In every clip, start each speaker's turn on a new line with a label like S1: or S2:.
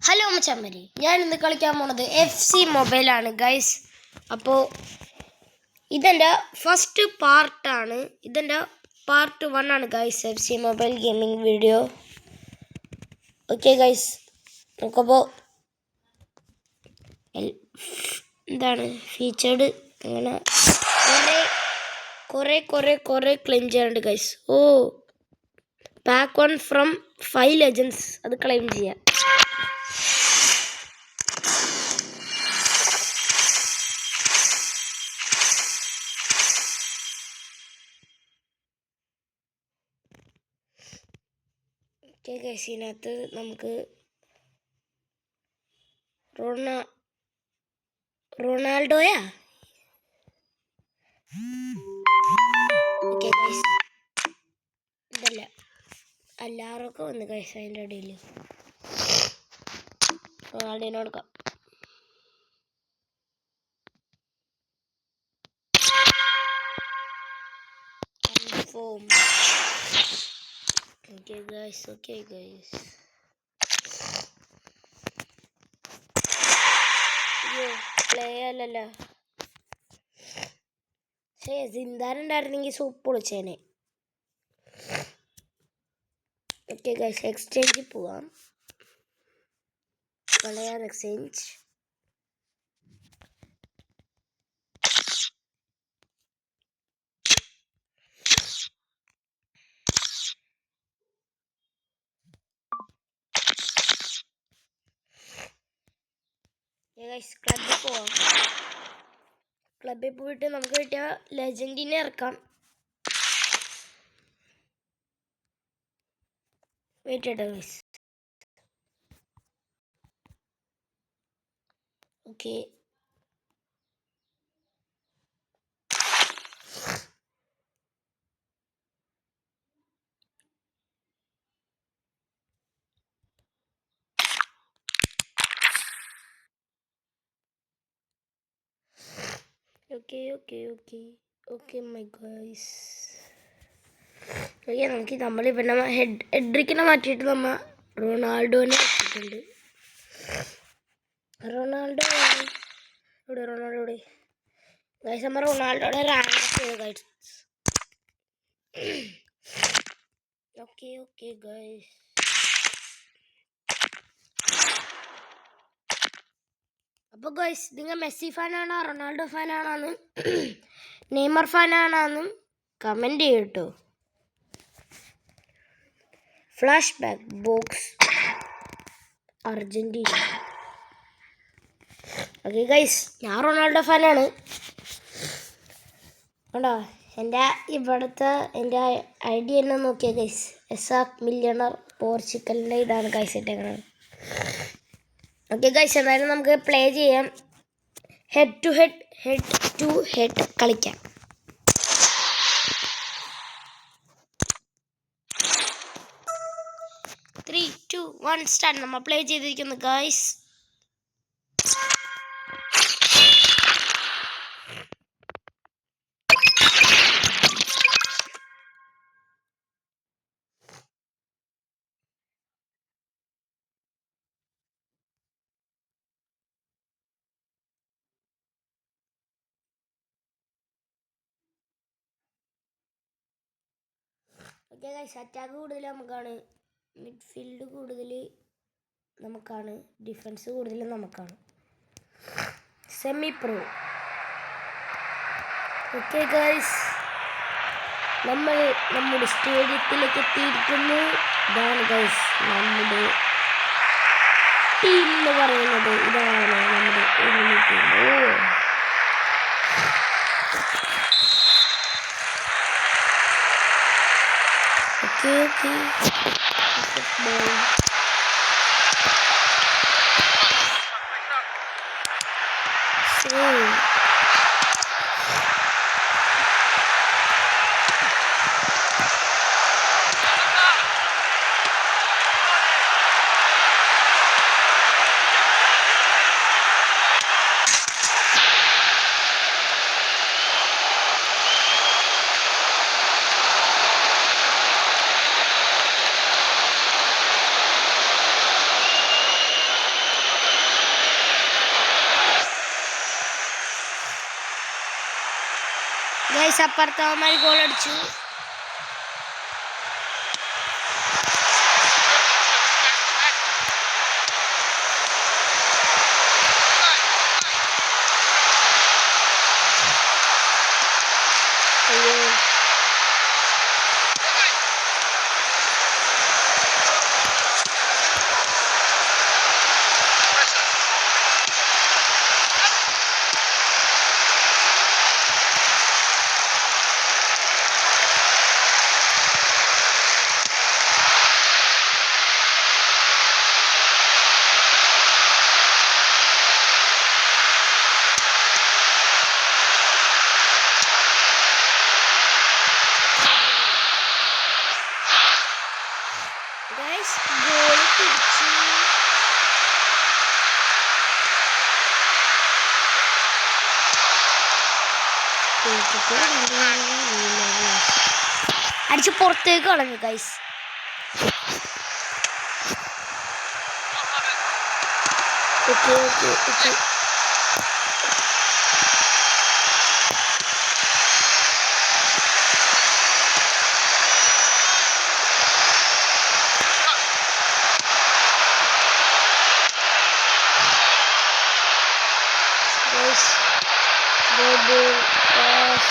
S1: Hello മച്ചാന്മാരെ, ഞാൻ ഇന്ന് കളിക്കാൻ പോണത് FC മൊബൈലാണ് ഗൈസ്. അപ്പോൾ ഇതെൻ്റെ ഫസ്റ്റ് പാർട്ടാണ്, ഇതെൻ്റെ പാർട്ട് 1 ആണ് guys, FC mobile gaming video. Okay guys, നമുക്കപ്പോൾ എന്താണ് ഫീച്ചേർഡ് അങ്ങനെ കുറേ ക്ലെയിം ചെയ്യാനുണ്ട് ഗൈസ്. പാക്ക് 1 ഫ്രം 5 ലെജൻഡ്സ്, അത് ക്ലെയിം ചെയ്യാം. ഓക്കെ ഗൈസ്, ഇതിനകത്ത് നമുക്ക് റൊണാൾഡോയാ. ഓക്കെ ഗൈസ്, ഇതല്ല എല്ലാവർക്കും വന്ന് ഗൈസ്. അതിൻ്റെ ഇടയിൽ റൊണാൾഡോനെ കൊടുക്കാം. ഓക്കെ ഗൈസ്, പ്ലേ അല്ലല്ലോ. സിന്ധാനുണ്ടായിരുന്നെങ്കിൽ സൂപ്പ് പൊളിച്ചേനെ. ഓക്കെ ഗൈസ്, എക്സ്ചേഞ്ചിൽ പോവാം. കളയാൻ എക്സ്ചേഞ്ച്. ക്ലബിൽ പോവാം. ക്ലബിൽ പോയിട്ട് നമുക്ക് കിട്ടിയ ലെജൻഡിനെ ഇറക്കാം. വെയിറ്റ് ചെയ്യട്ടെ guys. Okay, okay my guys. Okay, നമുക്ക് നമ്മളിപ്പോൾ ഹെഡ്രിക്കിനെ മാറ്റിയിട്ട് നമ്മൾ റൊണാൾഡോനെ വെച്ചിട്ടുണ്ട്. റൊണാൾഡോ ഇവിടെ ഗൈസ്, നമ്മൾ റൊണാൾഡോയുടെ റാങ്ക് ചെയ്തു ഗൈസ്. ഓക്കെ ഗൈസ്, അപ്പോൾ ഗൈസ്, നിങ്ങൾ മെസ്സി ഫാനാണോ റൊണാൾഡോ ഫാനാണോന്ന് നെയ്മർ ഫാനാണോന്നും കമൻറ്റ് ചെയ്യട്ടോ. Flash back box Argentina. Okay guys, ഞാൻ റൊണാൾഡോ ഫാനാണ്. കണ്ടോ, എൻ്റെ ID തന്നെ നോക്കിയാൽ ഗൈസ്, എസാക് മില്യണർ പോർച്ചുഗലിൻ്റെ ഇതാണ് ഗൈസ് ഇട്ടേക്കുന്നത്. ഓക്കെ ഗൈസ്, എന്നാലും നമുക്ക് പ്ലേ ചെയ്യാം. ഹെഡ് ടു ഹെഡ് കളിക്കാം. Three two one start. നമ്മൾ പ്ലേ ചെയ്തിരിക്കുന്നു ഗൈസ്. ഓക്കെ ഗൈസ്, അറ്റാക്ക് കൂടുതൽ നമുക്കാണ്, മിഡ്ഫീൽഡ് കൂടുതൽ നമുക്കാണ്, ഡിഫൻസ് കൂടുതൽ നമുക്കാണ്. Semi pro. ഓക്കെ ഗൈസ്, നമ്മൾ നമ്മുടെ സ്റ്റേഡിയത്തിലേക്ക് എത്തിയിരിക്കുന്നു. ഇതാണ് ഗൈസ് നമ്മുടെ ടീം എന്ന് പറയുന്നത്. ഇതാണ് നമ്മുടെ ടീം. Okay. ഗൈസ് അപ്പുറത്തവന്മാർ ഗോൾ അടിച്ചു. ഗോൾ പിടിച്ചു. അടിച്ച് പുറത്തേക്ക് കളഞ്ഞു guys. Okay double pass.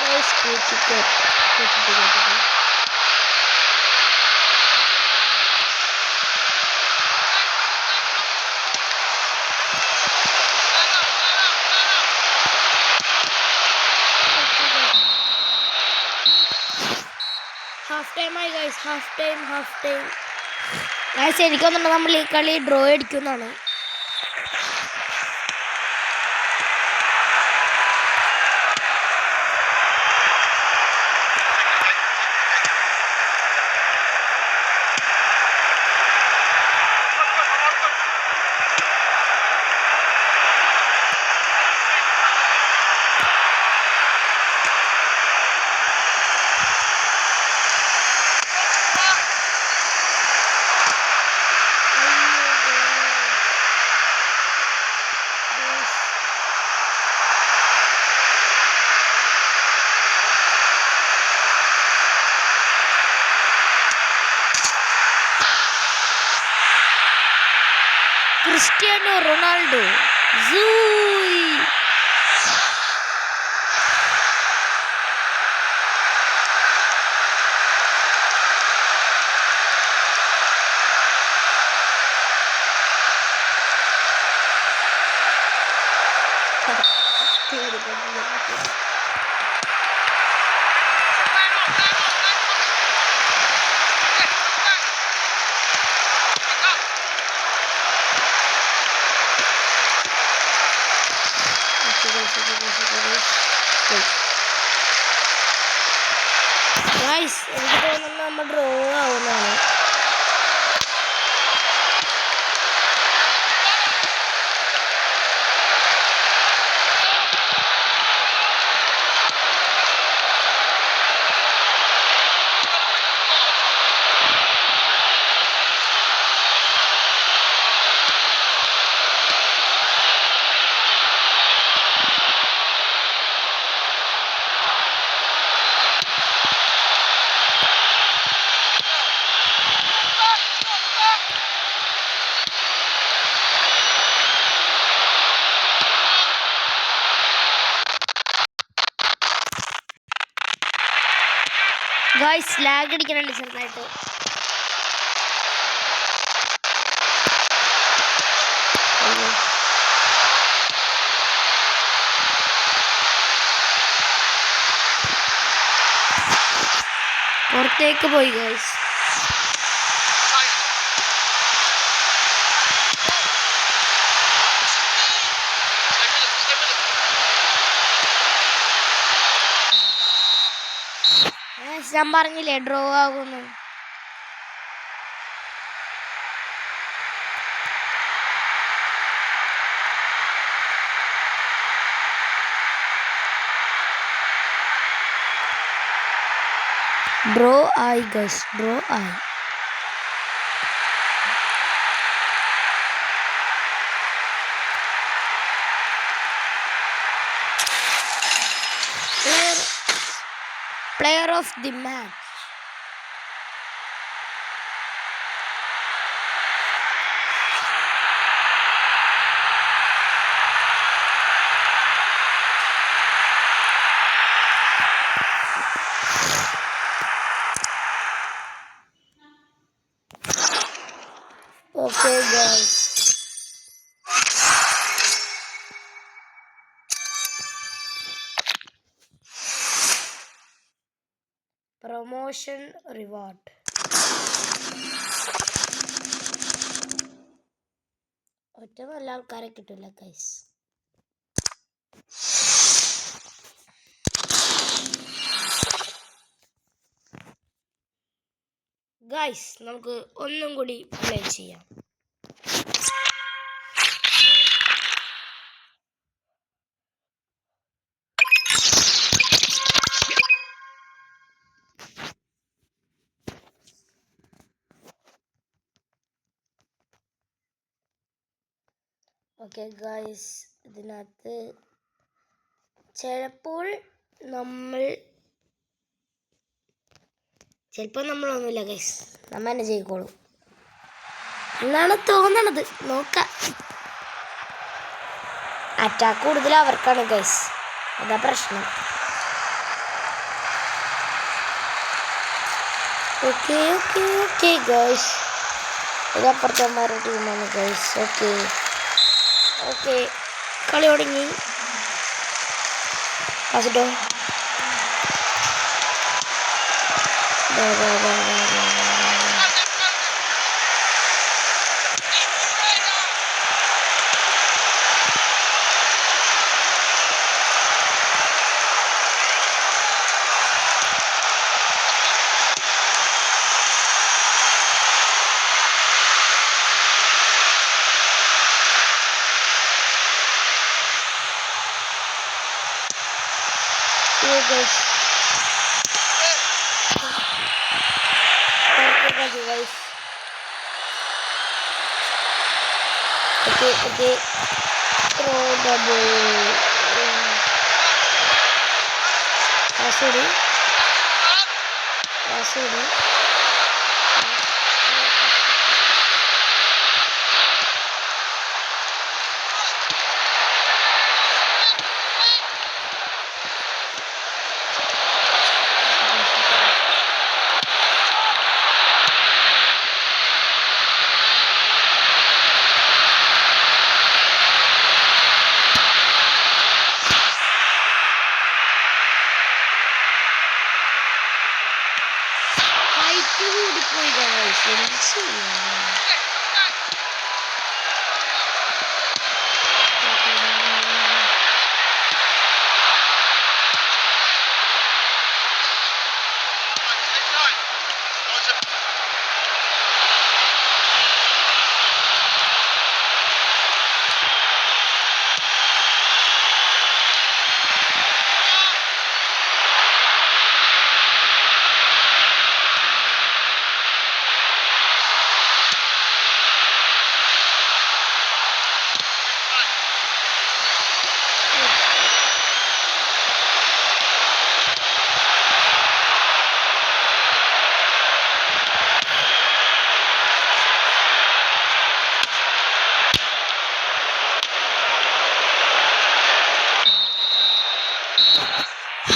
S1: Guys, ticket. Half time ആയി guys, half time. ഗൈസ് എനിക്കൊന്നുണ്ട് നമ്മൾ ഈ കളി ഡ്രോ അടിക്കുന്നതാണ്. ക്രിസ്ത്യാനോ റൊണാൾഡോ ഗൈസ് എനിക്ക് തോന്നുന്നു നമ്മൾ ഡ്രോ ആവുന്നതാണ്. ഗൈസ് ലാഗ് അടിക്കണുണ്ട് ചെറുതായിട്ട്. പുറത്തേക്ക് പോയി ഗൈസ്. ഞാൻ പറഞ്ഞില്ലേ ഡ്രോ ആകുന്നു. ഡ്രോ ആയി ഗൈസ്, ഡ്രോ ആയി. Player of the match. Okay, guys. Promotion reward. ഒറ്റ നല്ല ആൾക്കാരെ കിട്ടില്ല ഗൈസ്. ഗൈസ് നമുക്ക് ഒന്നും കൂടി പ്ലേ ചെയ്യാം. ഓക്കെ ഗൈസ്, ഇതിനകത്ത് ചിലപ്പോൾ നമ്മളൊന്നുമില്ല ഗൈസ്, നമ്മൾ തന്നെ ചെയ്യിക്കോളും എന്നാണ് തോന്നണത്. നോക്കാം. അറ്റാക്ക് കൂടുതൽ അവർക്കാണ് ഗൈസ്, അതാ പ്രശ്നം. ഓക്കെ ഓക്കെ ഓക്കെ ഗൈസ്, ഇതപ്പുറത്തന്മാരുടെ ടീമാണ് ഗൈസ്. ഓക്കെ ഓക്കെ, കളി തുടങ്ങി. ഫസ്റ്റോ guys. Guys. Okay. Throw the ball. Asuri.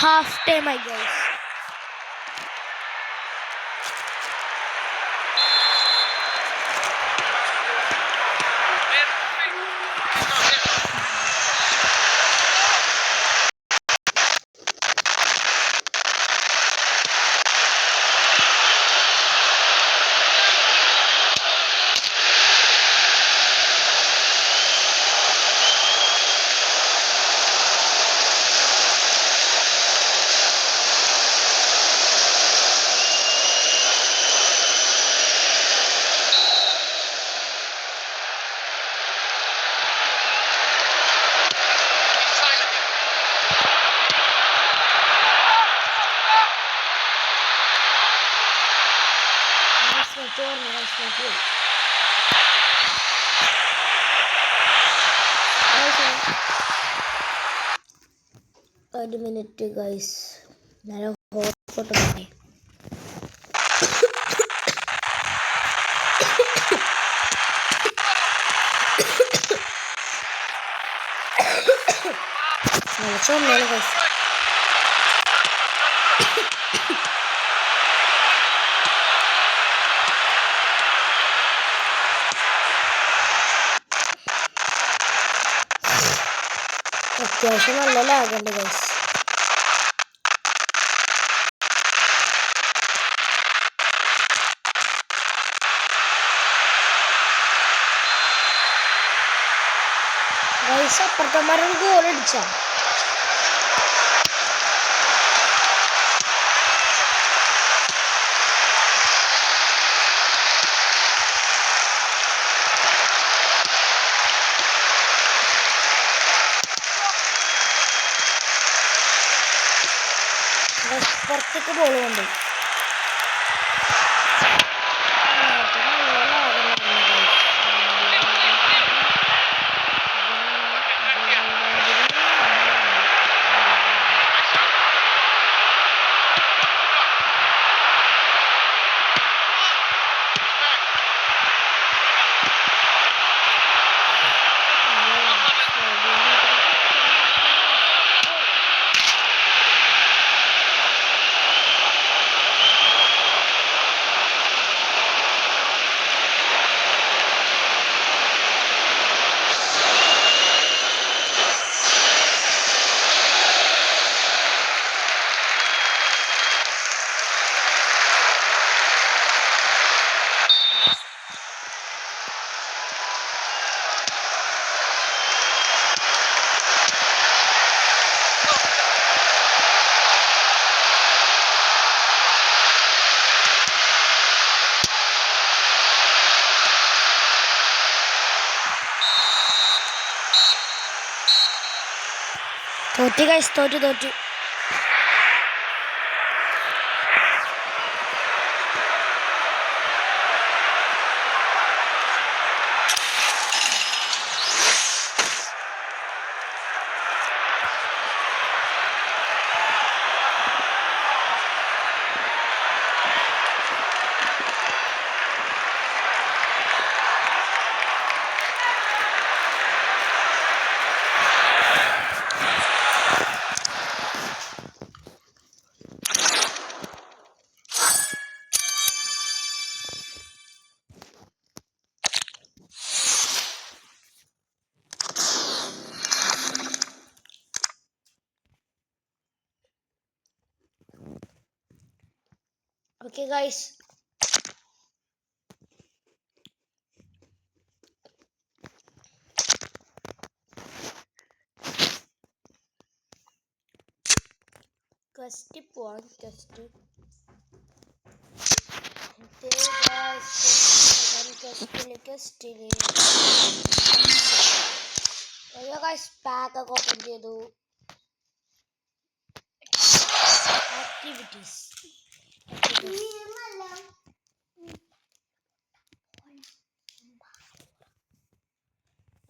S1: Half time, I guess. ഒരു മിനിറ്റ് ഗൈസ്. നല്ല ഹോട്ട്സ്പോട്ട് കിട്ടി. ചുമയാണ് ഗൈസ്. അത്യാവശ്യം നല്ല ലാഗുണ്ട് ഗൈസ്. ഗൈസ് അപ്പുറത്തന്മാരൊരു ഗോൾ അടിച്ചാ. പുറത്തേക്ക് ബോൾ കൊണ്ട് തോറ്റു ഗൈസ്. തോറ്റു. Okay guys. Quest പോവാം. ക്വസ്റ്റില് പാക്ക് ഒക്കെ ഓപ്പൺ ചെയ്തു. ആക്ടിവിറ്റീസ്.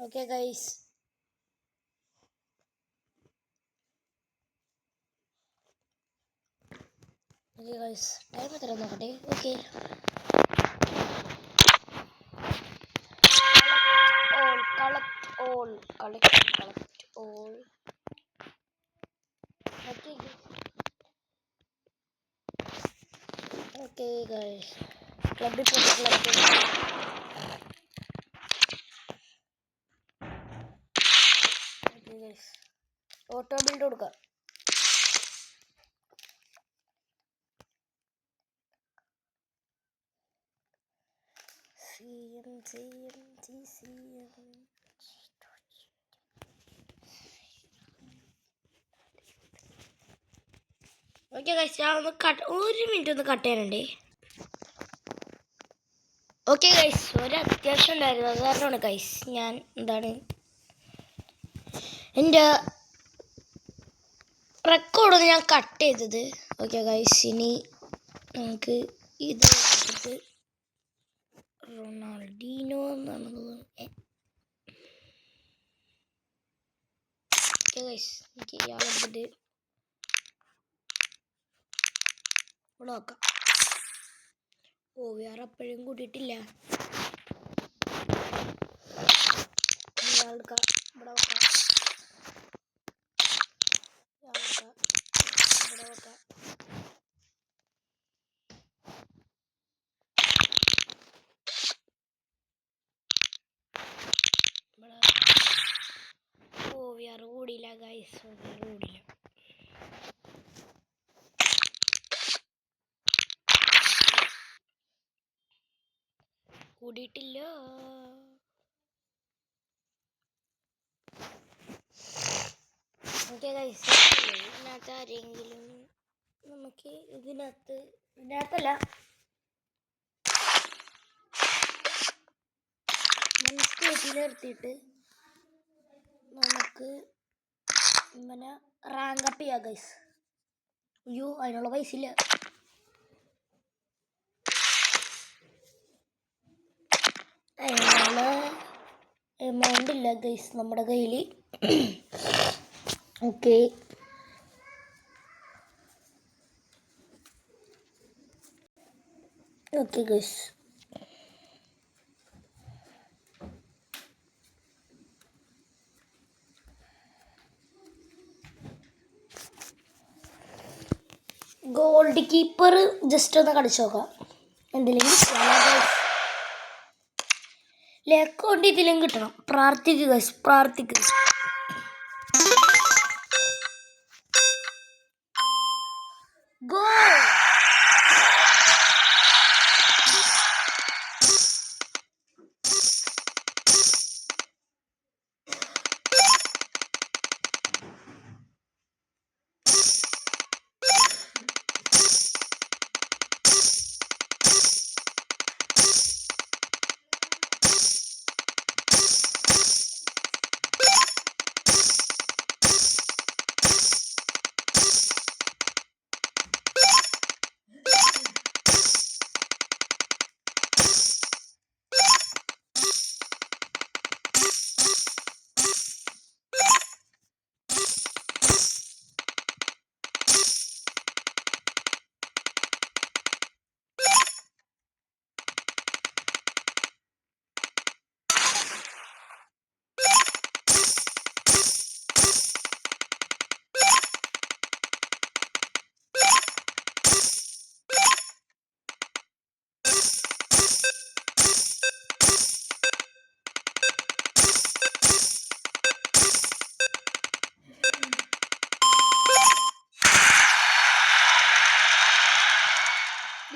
S1: Okay guys. ടൈം എത്ര നോക്കട്ടെ. Okay, collect all. Okay guys, ക്ലബിൽ ഓട്ടോ ബിൽഡ് കൊടുക്കാം. ഓക്കെ ഗൈസ്, ഞാൻ ഒന്ന് ഒരു മിനിറ്റ് ഒന്ന് കട്ട് ചെയ്യാനുണ്ട്. ഓക്കെ ഗൈസ്, ഒരു അത്യാവശ്യം ഉണ്ടായിരുന്നു, അത് കാരണമാണ് ഗൈസ് ഞാൻ എൻ്റെ റെക്കോർഡൊന്ന് ഞാൻ കട്ട് ചെയ്തത്. ഓക്കെ ഗൈസ്, ഇനി നമുക്ക് ഇത് എടുത്തിട്ട് റൊണാൾഡീനോ എന്നാണ് തോന്നുന്നത്. ഓക്കെ ഗൈസ്, എനിക്ക് ഇയാളെടുത്തിട്ട് ഇവിടെ നോക്കാം. വേറെ അപ്പോഴും കൂട്ടിയിട്ടില്ല. ഇവിടെ നോക്കാം. ഇവിടെ നോക്കാം. വേറെ കൂടിയില്ല ഗൈസ്, വേറെ കൂടിയില്ല. കൂടിയിട്ടില്ല. ഓക്കെ ഗൈസ്, ഇതിനകത്ത് ആരെങ്കിലും നമുക്ക് ഇതിനകത്തല്ല സ്റ്റേജിൽ നിർത്തിയിട്ട് നമുക്ക് ഇങ്ങനെ റാങ്ക് അപ്പ് ചെയ്യാം ഗൈസ്. അയ്യോ, അതിനുള്ള പൈസ ഇല്ല. അതിനുള്ള എമൗണ്ട് ഇല്ല ഗൈസ് നമ്മുടെ കയ്യിൽ. Okay, okay guys. Gold keeper just ഒന്ന് കളിച്ചു നോക്കാം. എന്തെങ്കിലും കൊണ്ട് ഇതിലും കിട്ടണം. പ്രാർത്ഥിക്കുക, പ്രാർത്ഥിക്കുക. ഗോ.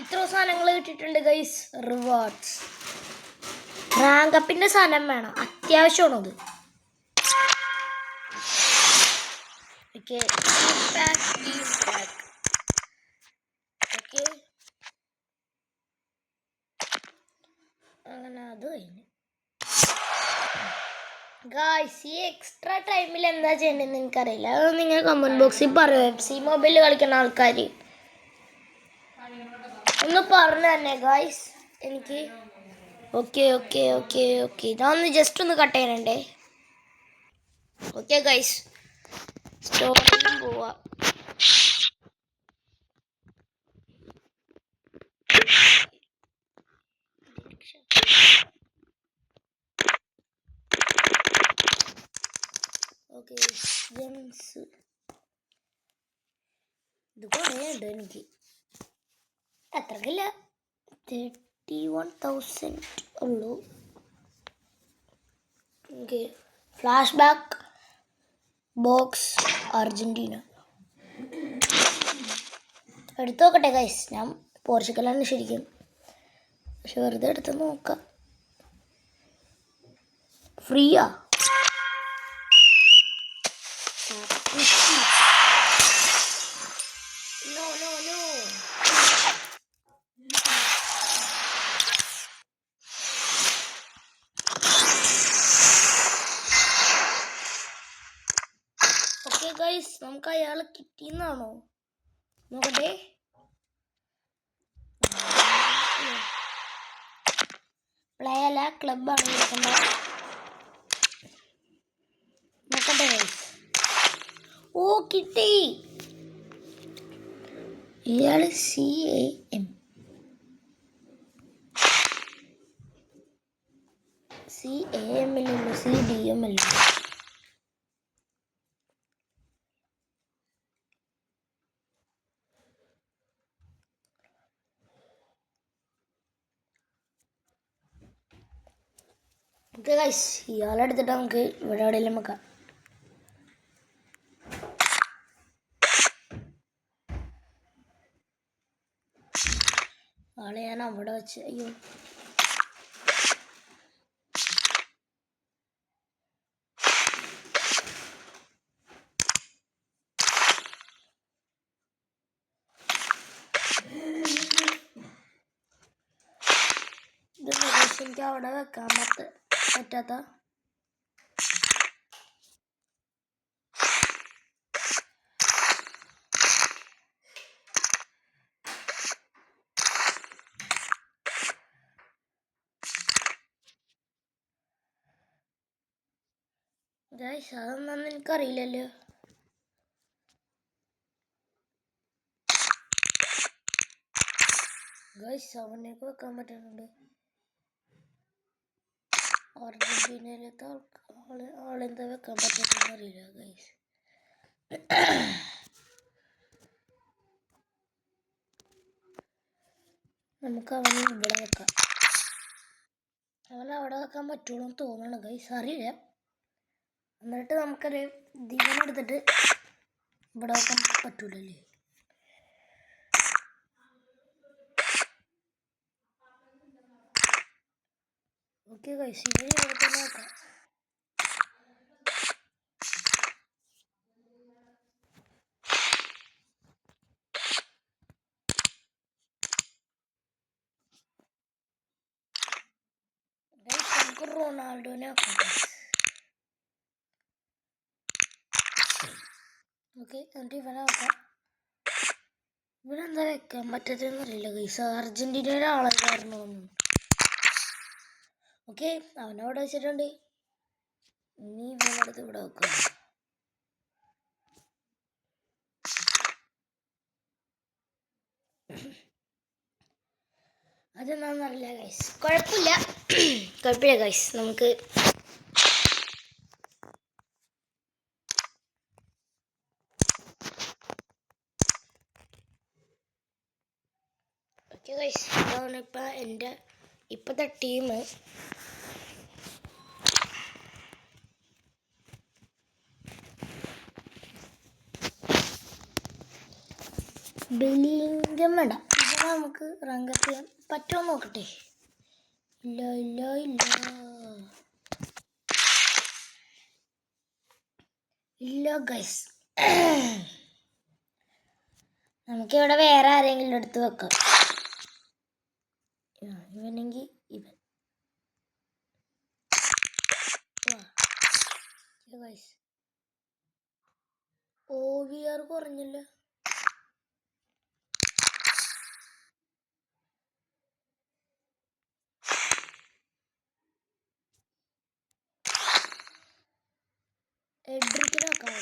S1: ഇത്ര സാധനങ്ങൾ കിട്ടിയിട്ടുണ്ട് ഗൈസ്. റിവാർഡ്സ്, റാങ്ക് അപ്പിൻ്റെ സാധനം വേണം, അത്യാവശ്യമാണത്. ഓക്കെ, ഓക്കെ, അങ്ങനെ അത് കഴിഞ്ഞു ഗായ്സ്. ഈ എക്സ്ട്രാ ടൈമിൽ എന്താ ചെയ്യേണ്ടതെന്ന് എനിക്കറിയില്ല. അത് നിങ്ങൾ കമൻറ്റ് ബോക്സിൽ പറയുമോ. FC മൊബൈൽ കളിക്കുന്ന ആൾക്കാർ ഒന്ന് പറഞ്ഞു തന്നെ ഗായ്സ് എനിക്ക്. Okay, okay, okay, okay. ഇതൊന്ന് ജസ്റ്റ് ഒന്ന് കട്ട് ചെയ്യണേ. ഓക്കെ ഗൈസ്, സ്റ്റോറിലും പോവാ. ഓക്കെ, ജെംസ് ഇത് കുറേ ഉണ്ട് എനിക്ക്. അത്രക്കില്ല, 31,000 ഉള്ളൂ. Okay, flash back box Argentina എടുത്തു നോക്കട്ടെ ഗൈസ്. ഞാൻ പോർച്ചുഗലാണ് ശരിക്കും, പക്ഷെ വെറുതെ എടുത്ത് നോക്കാം. ഫ്രീയാ? No, no, no. Okay guys, നമുക്ക് അയാളെ കിട്ടിയെന്നാണോ നോക്കട്ടെ. പ്ലേ അല്ല, ക്ലബാണ് നോക്കട്ടെ ഗൈസ്. ഓ, കിട്ടി. ഇയാള് CAM അല്ലല്ലോ CDM അല്ലേ? ഇയാളെടുത്തിട്ട് നമുക്ക് ഇവിടെ എവിടെയെങ്കിലും വെക്കാം. ആളെ ഞാൻ അവിടെ വെച്ച് അയ്യോ എനിക്ക് അവിടെ വെക്കാൻ പറ്റാത്ത അതൊന്നും എനിക്കറിയില്ലല്ലോ. അവനേക്ക് വെക്കാൻ പറ്റുന്നുണ്ട്. അർജന്റീനയിലത്തെ ആളെന്താ വെക്കാൻ പറ്റുന്ന അറിയില്ല ഗൈസ്. നമുക്ക് അവനെ ഇവിടെ വെക്കാം. അവനെ അവിടെ വെക്കാൻ പറ്റുള്ളൂ എന്ന് തോന്നണം ഗൈസ്, അറിയില്ല. എന്നിട്ട് നമുക്കൊരു ദിവനെടുത്തിട്ട് ഇവിടെ വെക്കാൻ പറ്റൂലല്ലേ? ഓക്കെ ഗൈസ്, ഇവനെ ഇവിടെ തന്നെ വെക്കാം. നമുക്ക് റൊണാൾഡോനെ വെക്കാം. ഓക്കെ, എന്നിട്ട് ഇവനെ വെക്കാം. ഇവനെന്താ വെക്കാൻ പറ്റത്തെന്ന് അറിയില്ല ഗൈസ്, അർജന്റീനയുടെ ആളായിരുന്നു. ഓക്കെ, അവനവിടെ വെച്ചിട്ടുണ്ട്. ഇനി ഇവനടുത്ത് ഇവിടെ വെക്കാം. അതെന്താണെന്നറിയില്ല ഗൈസ്, കുഴപ്പമില്ല ഗൈസ്. നമുക്ക് ഓക്കെ ഗൈസ്, ഇതാണ് ഇപ്പം എൻ്റെ ഇപ്പോഴത്തെ ടീം. ബെല്ലിംഗം വേണ്ട, ഇവിടെ നമുക്ക് റാങ്കപ്പ് ചെയ്യാൻ പറ്റുമോ നോക്കട്ടെ. ഇല്ല ഗൈസ്, നമുക്കിവിടെ വേറെ ആരെങ്കിലും എടുത്ത് വെക്കാം. ഇവനെങ്കിൽ ഇവൻ ഗൈസ്. OVR കുറഞ്ഞില്ല. എഡ്രിക്കിനൊക്കെ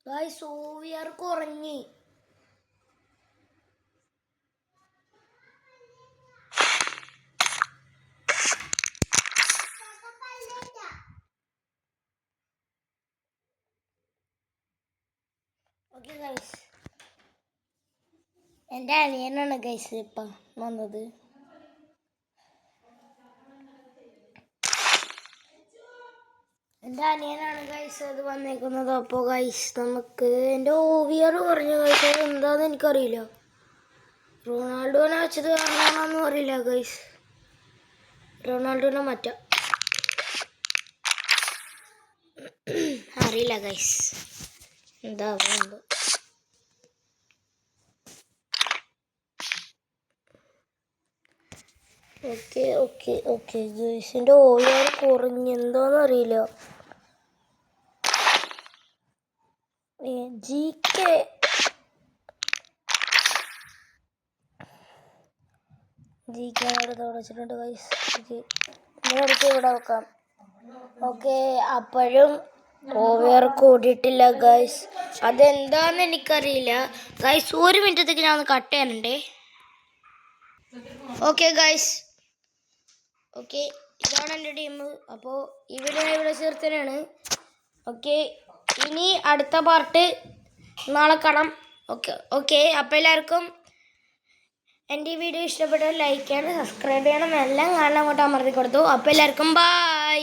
S1: ഗൈസ് OVR കുറഞ്ഞ്. ഓക്കെ ഗൈസ്, എൻ്റെ അനിയനാണ് ഗൈസ് ഇപ്പം വന്നത്. എൻ്റെ അനിയനാണ് ഗൈസ് അത് വന്നേക്കുന്നത്. അപ്പോൾ ഗൈസ് നമുക്ക് എൻ്റെ OVR കുറഞ്ഞു ഗൈസ്, എന്താണെന്ന് എനിക്കറിയില്ല. റൊണാൾഡോനെ വെച്ചത് കാരണമാണെന്നും അറിയില്ല ഗൈസ്. റൊണാൾഡോനെ മാറ്റാം, അറിയില്ല ഗൈസ് എന്താ എന്തോ. ഓക്കെ ഗൈസ്, എൻ്റെ OVR കുറഞ്ഞ് എന്താണെന്ന് അറിയില്ല. GK അവിടെ വെച്ചിട്ടുണ്ട് ഗൈസ്. ഇവിടെ വെക്കാം. ഓക്കെ, അപ്പോഴും ഓവർ കൂടിയിട്ടില്ല ഗൈസ്. അതെന്താന്ന് എനിക്കറിയില്ല ഗൈസ്. 1 മിനിറ്റത്തേക്ക് ഞാൻ ഒന്ന് കട്ട് ചെയ്യാനുണ്ടേ. ഓക്കെ ഗൈസ്, ഓക്കെ ഇതാണ് എൻ്റെ ടീം. അപ്പോൾ ഇവിടെ ചേർത്തനാണ്. ഓക്കെ, ഇനി അടുത്ത പാർട്ട് നാളെ കാണാം. Okay okay. അപ്പോൾ എല്ലാവർക്കും എൻ്റെ ഈ വീഡിയോ ഇഷ്ടപ്പെട്ടാൽ ലൈക്ക് ചെയ്യണം, സബ്സ്ക്രൈബ് ചെയ്യണം, എല്ലാം കാണാൻ അങ്ങോട്ട് അമർത്തി കൊടുത്തു. അപ്പോൾ എല്ലാവർക്കും ബൈ.